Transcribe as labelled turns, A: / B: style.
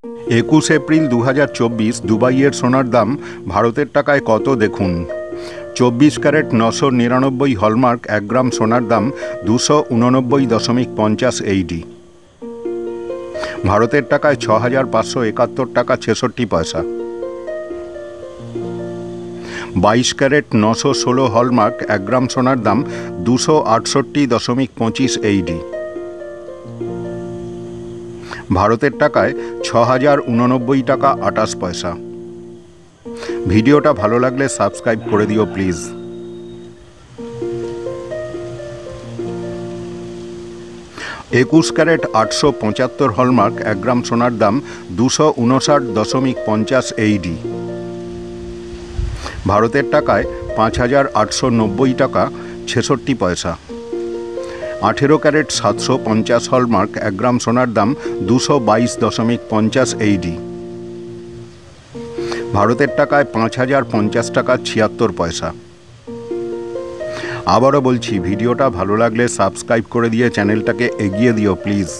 A: 21 April 2024 দুবাইয়ের সোনার দাম ভারতের টাকায় কত দেখুন। 24 ক্যারেট 999 হলমার্ক 1 গ্রাম সোনার দাম 289.50 AED। ভারতের টাকায় 6,571 টাকা 66 পয়সা। 22 ক্যারেট 916 হলমার্ক 1 গ্রাম সোনার দাম 268.25 AED। ভারতের টাকায় 6,089 টাকা 28 পয়সা। ভিডিওটা ভালো লাগলে সাবস্ক্রাইব করে দিও প্লিজ। 21 ক্যারেট 875 হলমার্ক 1 গ্রাম সোনার দাম 259.50 AED। ভারতের টাকায় 5,890 টাকা 66 পয়সা। 18 ক্যারেট 750 হলমার্ক 1 গ্রাম সোনার দাম 222.50 AED। ভারতের টাকায় 5,050 টাকা 76 পয়সা। আবারও বলছি, ভিডিওটা ভালো লাগলে সাবস্ক্রাইব করে দিয়ে চ্যানেলটাকে এগিয়ে দিও প্লিজ।